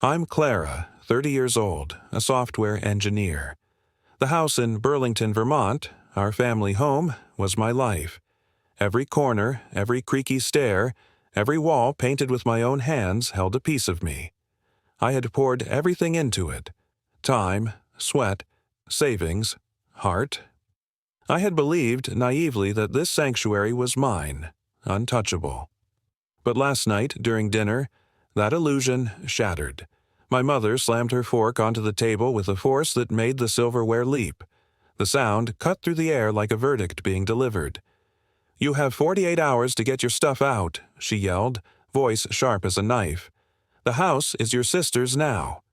I'm Clara, 30 years old, a software engineer. The house in Burlington, Vermont, our family home, was my life. Every corner, every creaky stair, every wall painted with my own hands held a piece of me. I had poured everything into it: time, sweat, savings, heart. I had believed naively that this sanctuary was mine, untouchable. But last night, during dinner, that illusion shattered. My mother slammed her fork onto the table with a force that made the silverware leap. The sound cut through the air like a verdict being delivered. "You have 48 hours to get your stuff out," she yelled, voice sharp as a knife. "The house is your sister's now."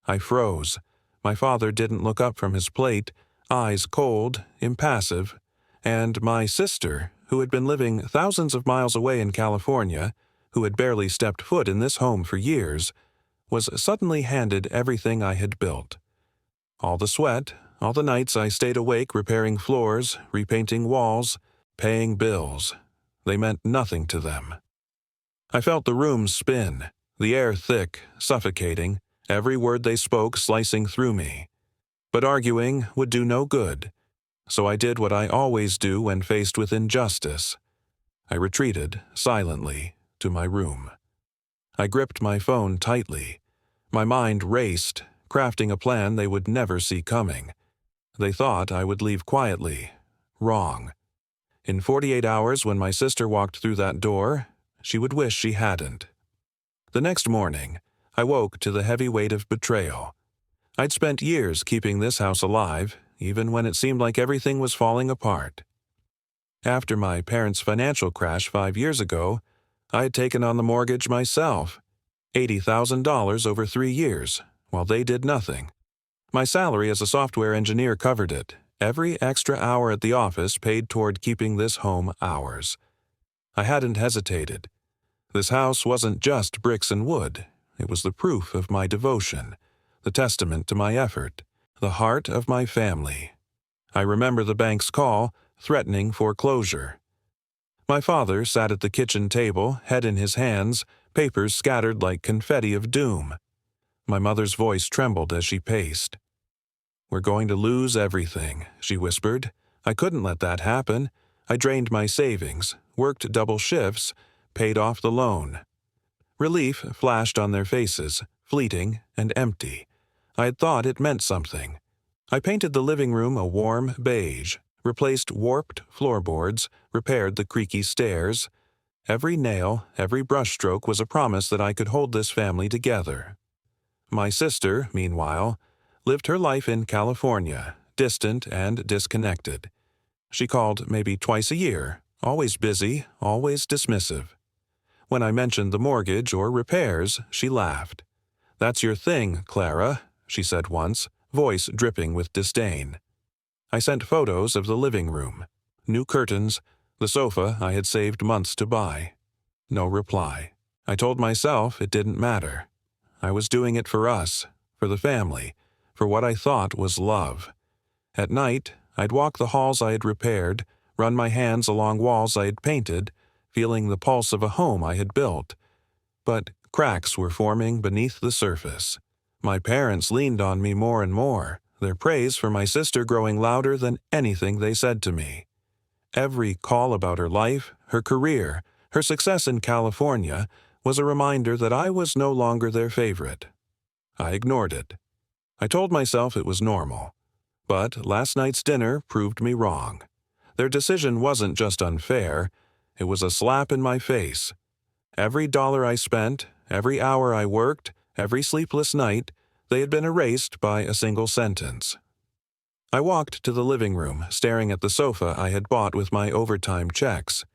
I froze. My father didn't look up from his plate, eyes cold, impassive, and my sister, who had been living thousands of miles away in California, who had barely stepped foot in this home for years, was suddenly handed everything I had built. All the sweat, all the nights I stayed awake repairing floors, repainting walls, paying bills. They meant nothing to them. I felt the room spin, the air thick, suffocating, every word they spoke slicing through me. But arguing would do no good, so I did what I always do when faced with injustice. I retreated, silently, to my room. I gripped my phone tightly. My mind raced, crafting a plan they would never see coming. They thought I would leave quietly. Wrong. In 48 hours, when my sister walked through that door, she would wish she hadn't. The next morning, I woke to the heavy weight of betrayal. I'd spent years keeping this house alive, even when it seemed like everything was falling apart. After my parents' financial crash 5 years ago, I had taken on the mortgage myself, $80,000 over 3 years, while they did nothing. My salary as a software engineer covered it. Every extra hour at the office paid toward keeping this home ours. I hadn't hesitated. This house wasn't just bricks and wood. It was the proof of my devotion, the testament to my effort, the heart of my family. I remember the bank's call, threatening foreclosure. My father sat at the kitchen table, head in his hands, papers scattered like confetti of doom. My mother's voice trembled as she paced. "We're going to lose everything," she whispered. I couldn't let that happen. I drained my savings, worked double shifts, paid off the loan. Relief flashed on their faces, fleeting and empty. I had thought it meant something. I painted the living room a warm beige, replaced warped floorboards, repaired the creaky stairs. Every nail, every brushstroke was a promise that I could hold this family together. My sister, meanwhile, lived her life in California, distant and disconnected. She called maybe twice a year, always busy, always dismissive. When I mentioned the mortgage or repairs, she laughed. "That's your thing, Clara," she said once, voice dripping with disdain. I sent photos of the living room. New curtains, the sofa I had saved months to buy. No reply. I told myself it didn't matter. I was doing it for us, for the family, for what I thought was love. At night, I'd walk the halls I had repaired, run my hands along walls I had painted, feeling the pulse of a home I had built. But cracks were forming beneath the surface. My parents leaned on me more and more, their praise for my sister growing louder than anything they said to me. Every call about her life, her career, her success in California was a reminder that I was no longer their favorite. I ignored it. I told myself it was normal. But last night's dinner proved me wrong. Their decision wasn't just unfair, it was a slap in my face. Every dollar I spent, every hour I worked, every sleepless night, they had been erased by a single sentence. I walked to the living room, staring at the sofa I had bought with my overtime checks.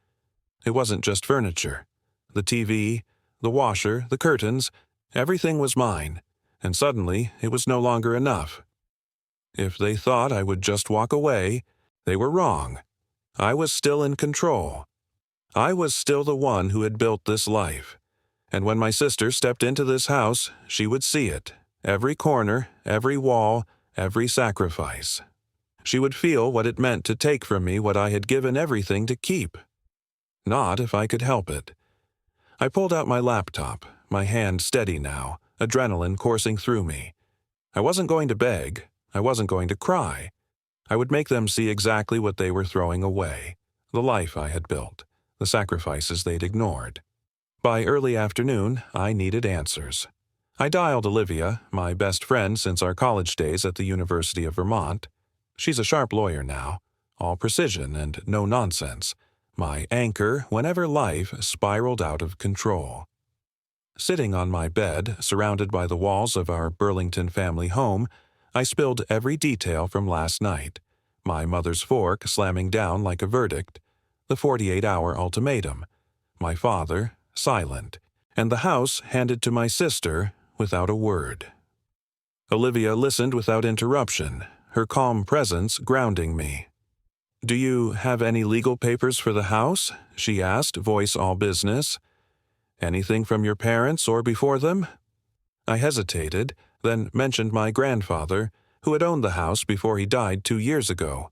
It wasn't just furniture. The TV, the washer, the curtains, everything was mine, and suddenly it was no longer enough. If they thought I would just walk away, they were wrong. I was still in control. I was still the one who had built this life. And when my sister stepped into this house, she would see it. Every corner, every wall, every sacrifice. She would feel what it meant to take from me what I had given everything to keep. Not if I could help it. I pulled out my laptop, my hand steady now, adrenaline coursing through me. I wasn't going to beg. I wasn't going to cry. I would make them see exactly what they were throwing away, the life I had built, the sacrifices they'd ignored. By early afternoon, I needed answers. I dialed Olivia, my best friend since our college days at the University of Vermont. She's a sharp lawyer now, all precision and no nonsense, my anchor whenever life spiraled out of control. Sitting on my bed, surrounded by the walls of our Burlington family home, I spilled every detail from last night, my mother's fork slamming down like a verdict, the 48-hour ultimatum, my father, silent, and the house handed to my sister without a word. Olivia listened without interruption, her calm presence grounding me. "Do you have any legal papers for the house?" she asked, voice all business. "Anything from your parents or before them?" I hesitated, then mentioned my grandfather, who had owned the house before he died 2 years ago.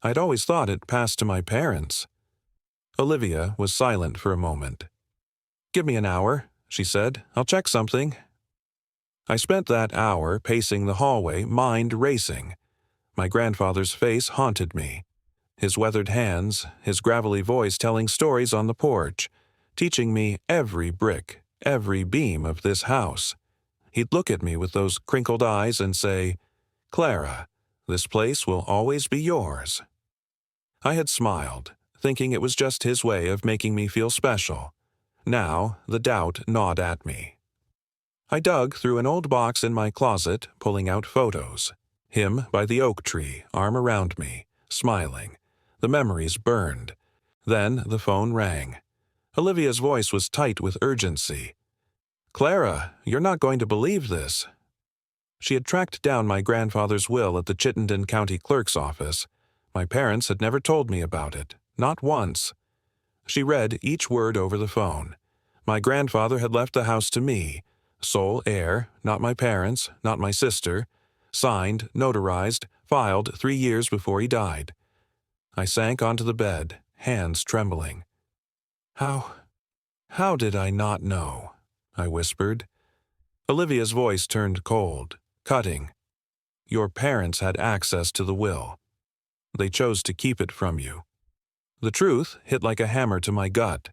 I'd always thought it passed to my parents. Olivia was silent for a moment. "Give me an hour," she said. "I'll check something." I spent that hour pacing the hallway, mind racing. My grandfather's face haunted me. His weathered hands, his gravelly voice telling stories on the porch, teaching me every brick, every beam of this house. He'd look at me with those crinkled eyes and say, "Clara, this place will always be yours." I had smiled, thinking it was just his way of making me feel special. Now the doubt gnawed at me. I dug through an old box in my closet, pulling out photos. Him by the oak tree, arm around me, smiling. The memories burned. Then the phone rang. Olivia's voice was tight with urgency. "Clara, you're not going to believe this." She had tracked down my grandfather's will at the Chittenden County Clerk's office. My parents had never told me about it, not once. She read each word over the phone. My grandfather had left the house to me, sole heir, not my parents, not my sister, signed, notarized, filed 3 years before he died. I sank onto the bed, hands trembling. How did I not know?" I whispered. Olivia's voice turned cold, cutting. "Your parents had access to the will. They chose to keep it from you." The truth hit like a hammer to my gut.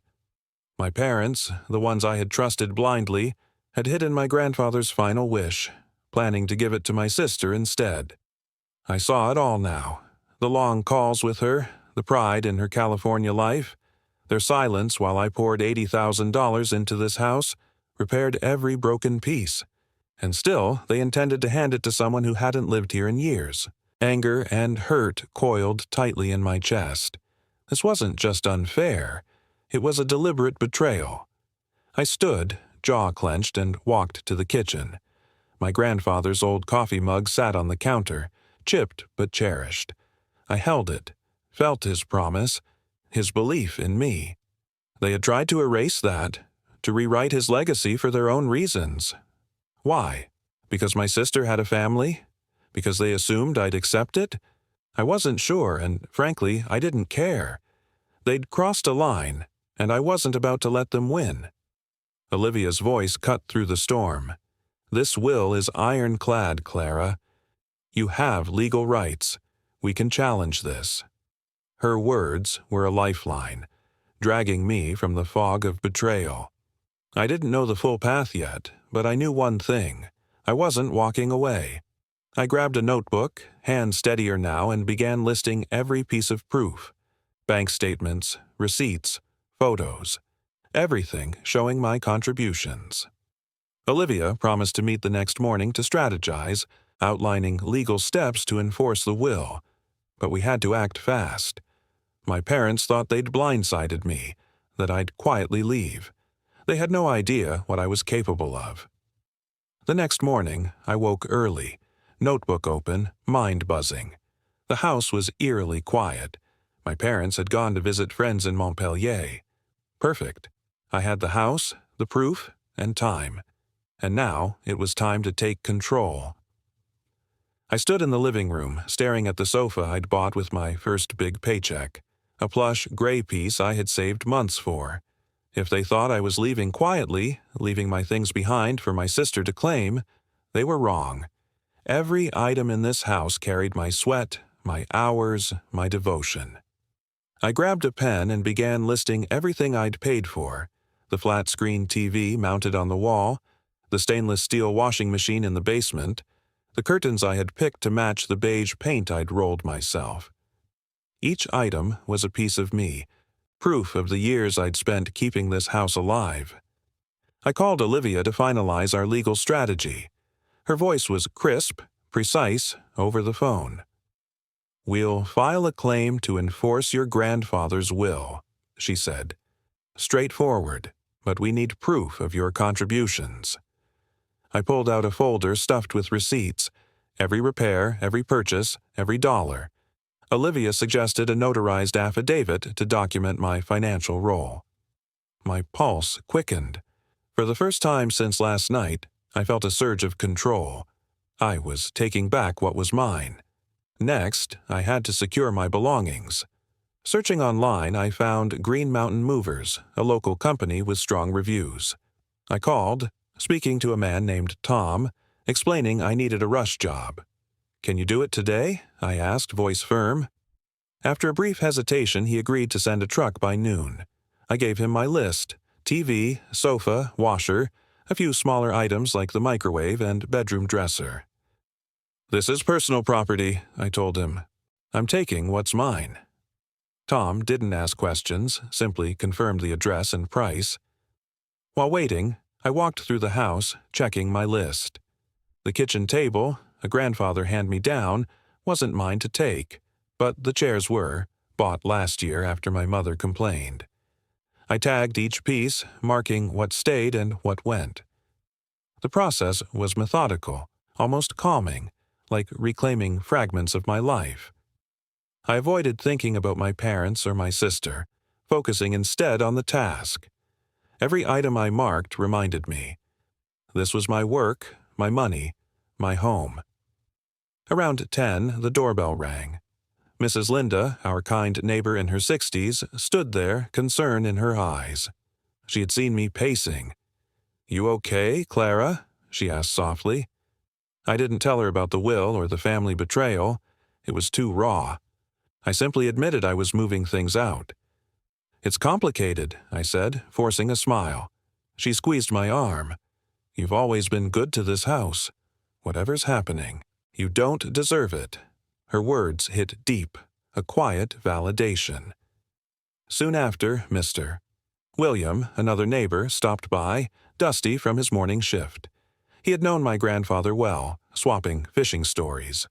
My parents, the ones I had trusted blindly, had hidden my grandfather's final wish, planning to give it to my sister instead. I saw it all now. The long calls with her, the pride in her California life, their silence while I poured $80,000 into this house, repaired every broken piece. And still, they intended to hand it to someone who hadn't lived here in years. Anger and hurt coiled tightly in my chest. This wasn't just unfair. It was a deliberate betrayal. I stood, jaw clenched, and walked to the kitchen. My grandfather's old coffee mug sat on the counter, chipped but cherished. I held it, felt his promise, his belief in me. They had tried to erase that, to rewrite his legacy for their own reasons. Why? Because my sister had a family? Because they assumed I'd accept it? I wasn't sure, and frankly, I didn't care. They'd crossed a line, and I wasn't about to let them win. Olivia's voice cut through the storm. "This will is ironclad, Clara. You have legal rights. We can challenge this." Her words were a lifeline, dragging me from the fog of betrayal. I didn't know the full path yet, but I knew one thing. I wasn't walking away. I grabbed a notebook, hands steadier now, and began listing every piece of proof. Bank statements, receipts, photos. Everything showing my contributions. Olivia promised to meet the next morning to strategize, outlining legal steps to enforce the will. But we had to act fast. My parents thought they'd blindsided me, that I'd quietly leave. They had no idea what I was capable of. The next morning, I woke early, notebook open, mind buzzing. The house was eerily quiet. My parents had gone to visit friends in Montpelier. Perfect. I had the house, the proof, and time. And now it was time to take control. I stood in the living room, staring at the sofa I'd bought with my first big paycheck, a plush gray piece I had saved months for. If they thought I was leaving quietly, leaving my things behind for my sister to claim, they were wrong. Every item in this house carried my sweat, my hours, my devotion. I grabbed a pen and began listing everything I'd paid for: the flat-screen TV mounted on the wall, the stainless steel washing machine in the basement, the curtains I had picked to match the beige paint I'd rolled myself. Each item was a piece of me, proof of the years I'd spent keeping this house alive. I called Olivia to finalize our legal strategy. Her voice was crisp, precise, over the phone. "We'll file a claim to enforce your grandfather's will," she said. "Straightforward, but we need proof of your contributions." I pulled out a folder stuffed with receipts, every repair, every purchase, every dollar. Olivia suggested a notarized affidavit to document my financial role. My pulse quickened. For the first time since last night, I felt a surge of control. I was taking back what was mine. Next, I had to secure my belongings. Searching online, I found Green Mountain Movers, a local company with strong reviews. I called, speaking to a man named Tom, explaining I needed a rush job. "Can you do it today?" I asked, voice firm. After a brief hesitation, he agreed to send a truck by noon. I gave him my list: TV, sofa, washer, a few smaller items like the microwave and bedroom dresser. "This is personal property," I told him. "I'm taking what's mine." Tom didn't ask questions, simply confirmed the address and price. While waiting, I walked through the house, checking my list. The kitchen table, a grandfather hand-me-down, wasn't mine to take, but the chairs were, bought last year after my mother complained. I tagged each piece, marking what stayed and what went. The process was methodical, almost calming, like reclaiming fragments of my life. I avoided thinking about my parents or my sister, focusing instead on the task. Every item I marked reminded me. This was my work, my money, my home. Around 10, the doorbell rang. Mrs. Linda, our kind neighbor in her 60s, stood there, concern in her eyes. She had seen me pacing. "You okay, Clara?" she asked softly. I didn't tell her about the will or the family betrayal. It was too raw. I simply admitted I was moving things out. "It's complicated," I said, forcing a smile. She squeezed my arm. "You've always been good to this house. Whatever's happening, you don't deserve it." Her words hit deep, a quiet validation. Soon after, Mr. William, another neighbor, stopped by, dusty from his morning shift. He had known my grandfather well, swapping fishing stories.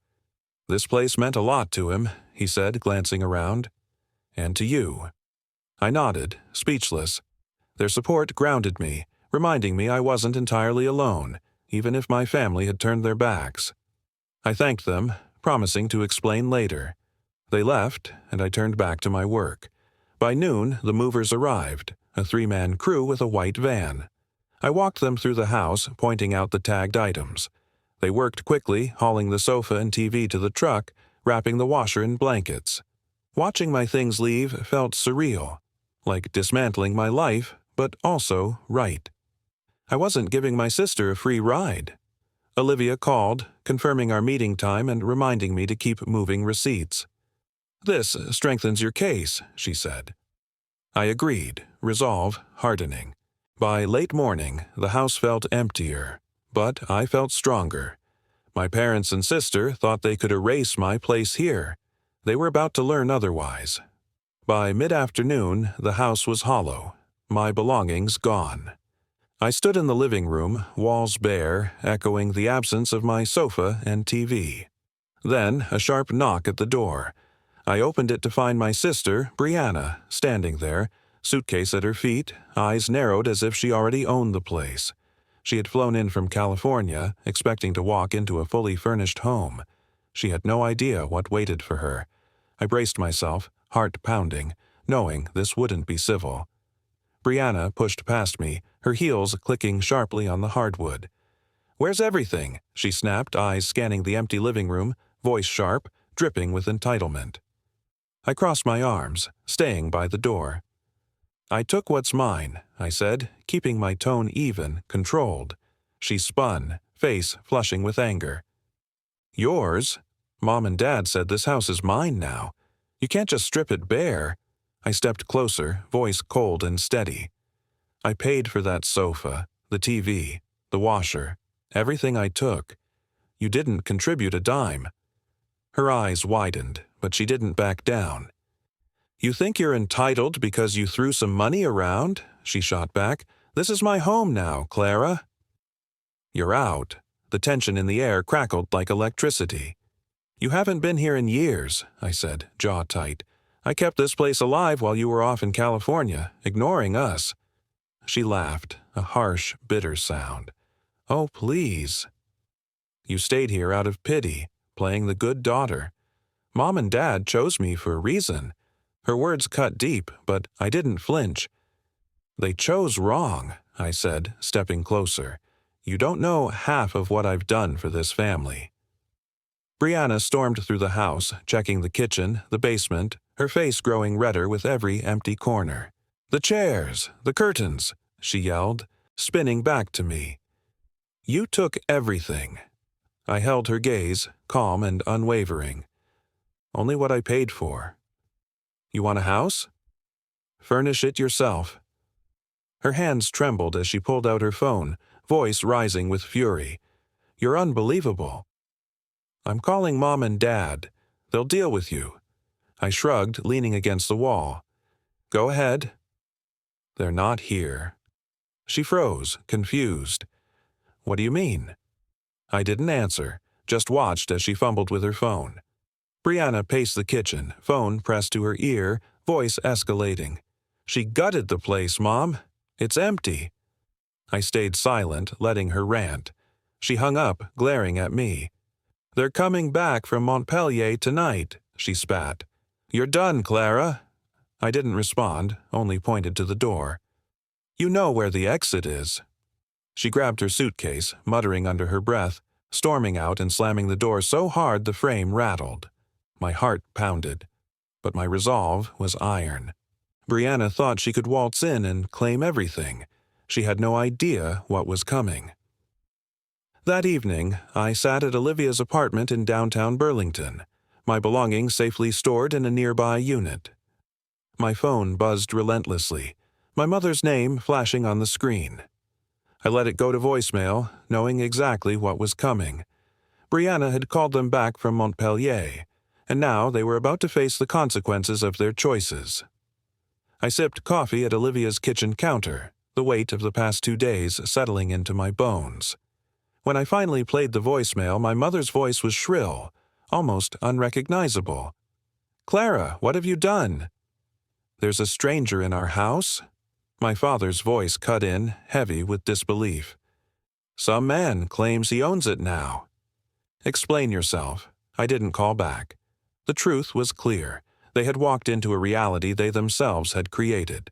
"This place meant a lot to him," he said, glancing around. "And to you." I nodded, speechless. Their support grounded me, reminding me I wasn't entirely alone, even if my family had turned their backs. I thanked them, promising to explain later. They left, and I turned back to my work. By noon, the movers arrived, a 3-man crew with a white van. I walked them through the house, pointing out the tagged items. They worked quickly, hauling the sofa and TV to the truck, wrapping the washer in blankets. Watching my things leave felt surreal, like dismantling my life, but also right. I wasn't giving my sister a free ride. Olivia called, confirming our meeting time and reminding me to keep moving receipts. "This strengthens your case," she said. I agreed, resolve hardening. By late morning, the house felt emptier, but I felt stronger. My parents and sister thought they could erase my place here. They were about to learn otherwise. By mid-afternoon, the house was hollow, my belongings gone. I stood in the living room, walls bare, echoing the absence of my sofa and TV. Then a sharp knock at the door. I opened it to find my sister, Brianna, standing there, suitcase at her feet, eyes narrowed as if she already owned the place. She had flown in from California, expecting to walk into a fully furnished home. She had no idea what waited for her. I braced myself, heart pounding, knowing this wouldn't be civil. Brianna pushed past me, her heels clicking sharply on the hardwood. "Where's everything?" she snapped, eyes scanning the empty living room, voice sharp, dripping with entitlement. I crossed my arms, staying by the door. I took what's mine, I said, keeping my tone even, controlled. She spun, face flushing with anger. Yours? Mom and Dad said this house is mine now. You can't just strip it bare. I stepped closer, voice cold and steady. I paid for that sofa, the TV, the washer, everything I took. You didn't contribute a dime. Her eyes widened, but she didn't back down. You think you're entitled because you threw some money around? She shot back. This is my home now, Clara. You're out. The tension in the air crackled like electricity. You haven't been here in years, I said, jaw tight. I kept this place alive while you were off in California, ignoring us. She laughed, a harsh, bitter sound. Oh, please. You stayed here out of pity, playing the good daughter. Mom and Dad chose me for a reason. Her words cut deep, but I didn't flinch. They chose wrong, I said, stepping closer. You don't know half of what I've done for this family. Brianna stormed through the house, checking the kitchen, the basement, her face growing redder with every empty corner. The chairs, the curtains, she yelled, spinning back to me. You took everything. I held her gaze, calm and unwavering. Only what I paid for. You want a house? Furnish it yourself. Her hands trembled as she pulled out her phone, voice rising with fury. You're unbelievable. I'm calling Mom and Dad. They'll deal with you. I shrugged, leaning against the wall. Go ahead. They're not here. She froze, confused. What do you mean? I didn't answer, just watched as she fumbled with her phone. Brianna paced the kitchen, phone pressed to her ear, voice escalating. She gutted the place, Mom. It's empty. I stayed silent, letting her rant. She hung up, glaring at me. They're coming back from Montpellier tonight, she spat. You're done, Clara. I didn't respond, only pointed to the door. You know where the exit is. She grabbed her suitcase, muttering under her breath, storming out and slamming the door so hard the frame rattled. My heart pounded, but my resolve was iron. Brianna thought she could waltz in and claim everything. She had no idea what was coming. That evening, I sat at Olivia's apartment in downtown Burlington, my belongings safely stored in a nearby unit. My phone buzzed relentlessly, my mother's name flashing on the screen. I let it go to voicemail, knowing exactly what was coming. Brianna had called them back from Montpellier, and now they were about to face the consequences of their choices. I sipped coffee at Olivia's kitchen counter, the weight of the past 2 days settling into my bones. When I finally played the voicemail, my mother's voice was shrill, almost unrecognizable. Clara, what have you done? There's a stranger in our house? My father's voice cut in, heavy with disbelief. Some man claims he owns it now. Explain yourself. I didn't call back. The truth was clear. They had walked into a reality they themselves had created.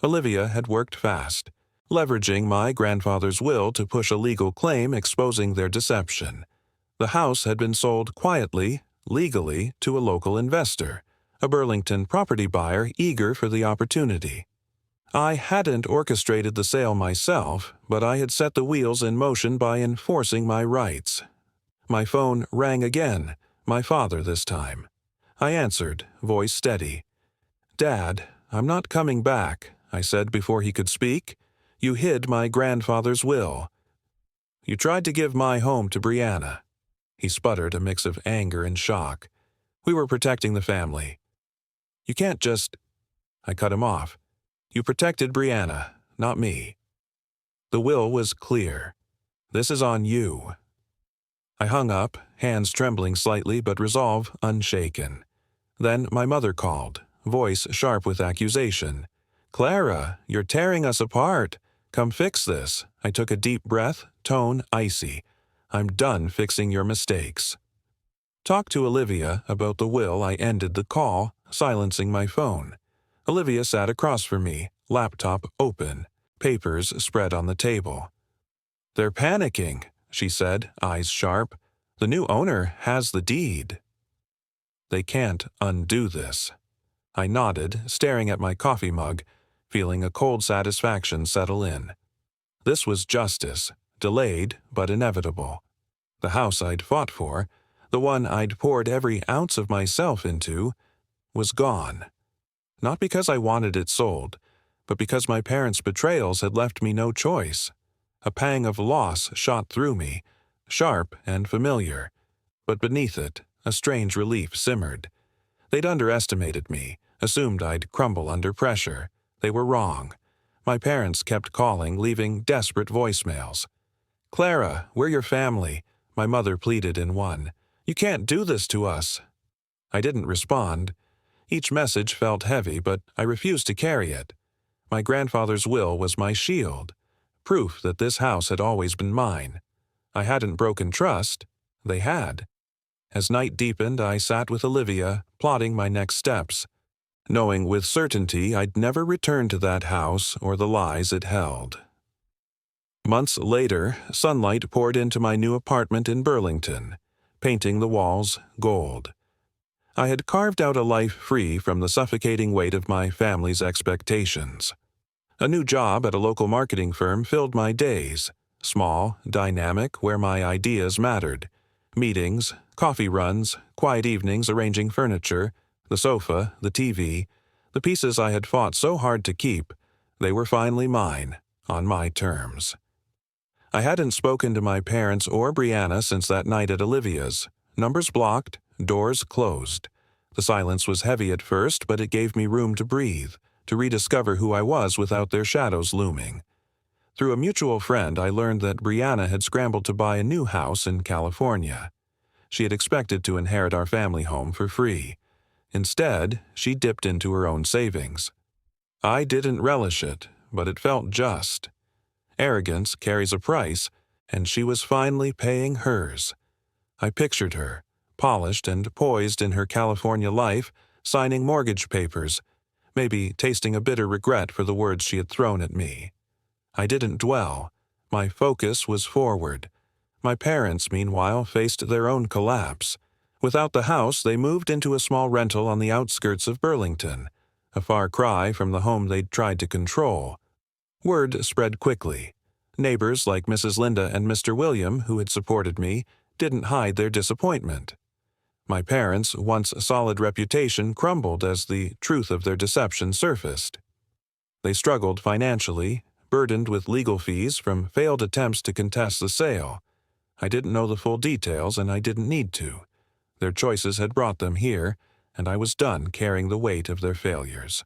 Olivia had worked fast, leveraging my grandfather's will to push a legal claim exposing their deception. The house had been sold quietly, legally, to a local investor, a Burlington property buyer eager for the opportunity. I hadn't orchestrated the sale myself, but I had set the wheels in motion by enforcing my rights. My phone rang again, my father this time. I answered, voice steady. Dad, I'm not coming back, I said before he could speak. You hid my grandfather's will. You tried to give my home to Brianna. He sputtered, a mix of anger and shock. We were protecting the family. You can't just... I cut him off. You protected Brianna, not me. The will was clear. This is on you. I hung up, hands trembling slightly but resolve unshaken. Then my mother called, voice sharp with accusation. Clara, you're tearing us apart. Come fix this. I took a deep breath, tone icy. I'm done fixing your mistakes. Talk to Olivia about the will. I ended the call, silencing my phone. Olivia sat across from me, laptop open, papers spread on the table. They're panicking, she said, eyes sharp. The new owner has the deed. They can't undo this. I nodded, staring at my coffee mug. feeling a cold satisfaction settle in. This was justice, delayed but inevitable. The house I'd fought for, the one I'd poured every ounce of myself into, was gone. Not because I wanted it sold, but because my parents' betrayals had left me no choice. A pang of loss shot through me, sharp and familiar, but beneath it, a strange relief simmered. They'd underestimated me, assumed I'd crumble under pressure. They were wrong. My parents kept calling, leaving desperate voicemails. "Clara, we're your family," my mother pleaded in one. "You can't do this to us." I didn't respond. Each message felt heavy, but I refused to carry it. My grandfather's will was my shield, proof that this house had always been mine. I hadn't broken trust. They had. As night deepened, I sat with Olivia, plotting my next steps, knowing with certainty I'd never return to that house or the lies it held. Months later, sunlight poured into my new apartment in Burlington, painting the walls gold. I had carved out a life free from the suffocating weight of my family's expectations. A new job at a local marketing firm filled my days, small, dynamic, where my ideas mattered. Meetings, coffee runs, quiet evenings arranging furniture, the sofa, the TV, the pieces I had fought so hard to keep, they were finally mine, on my terms. I hadn't spoken to my parents or Brianna since that night at Olivia's. Numbers blocked, doors closed. The silence was heavy at first, but it gave me room to breathe, to rediscover who I was without their shadows looming. Through a mutual friend, I learned that Brianna had scrambled to buy a new house in California. She had expected to inherit our family home for free. Instead, she dipped into her own savings. I didn't relish it, but it felt just. Arrogance carries a price, and she was finally paying hers. I pictured her, polished and poised in her California life, signing mortgage papers, maybe tasting a bitter regret for the words she had thrown at me. I didn't dwell. My focus was forward. My parents, meanwhile, faced their own collapse. Without the house, they moved into a small rental on the outskirts of Burlington, a far cry from the home they'd tried to control. Word spread quickly. Neighbors like Mrs. Linda and Mr. William, who had supported me, didn't hide their disappointment. My parents' once solid reputation crumbled as the truth of their deception surfaced. They struggled financially, burdened with legal fees from failed attempts to contest the sale. I didn't know the full details, and I didn't need to. Their choices had brought them here, and I was done carrying the weight of their failures.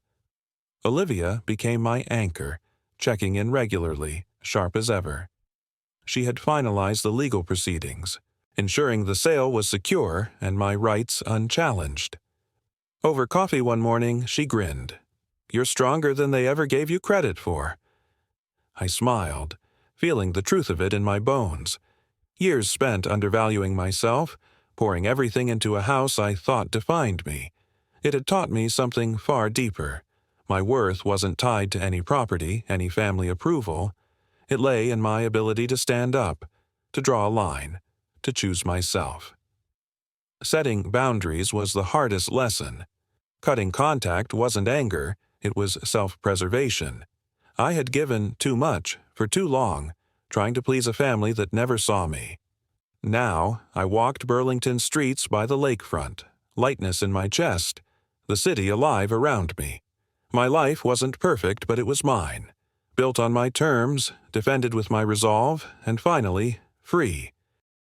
Olivia became my anchor, checking in regularly, sharp as ever. She had finalized the legal proceedings, ensuring the sale was secure and my rights unchallenged. Over coffee one morning, she grinned. "You're stronger than they ever gave you credit for." I smiled, feeling the truth of it in my bones. Years spent undervaluing myself, pouring everything into a house I thought defined me. It had taught me something far deeper. My worth wasn't tied to any property, any family approval. It lay in my ability to stand up, to draw a line, to choose myself. Setting boundaries was the hardest lesson. Cutting contact wasn't anger, it was self-preservation. I had given too much for too long, trying to please a family that never saw me. Now, I walked Burlington streets by the lakefront, lightness in my chest, the city alive around me. My life wasn't perfect, but it was mine. Built on my terms, defended with my resolve, and finally, free.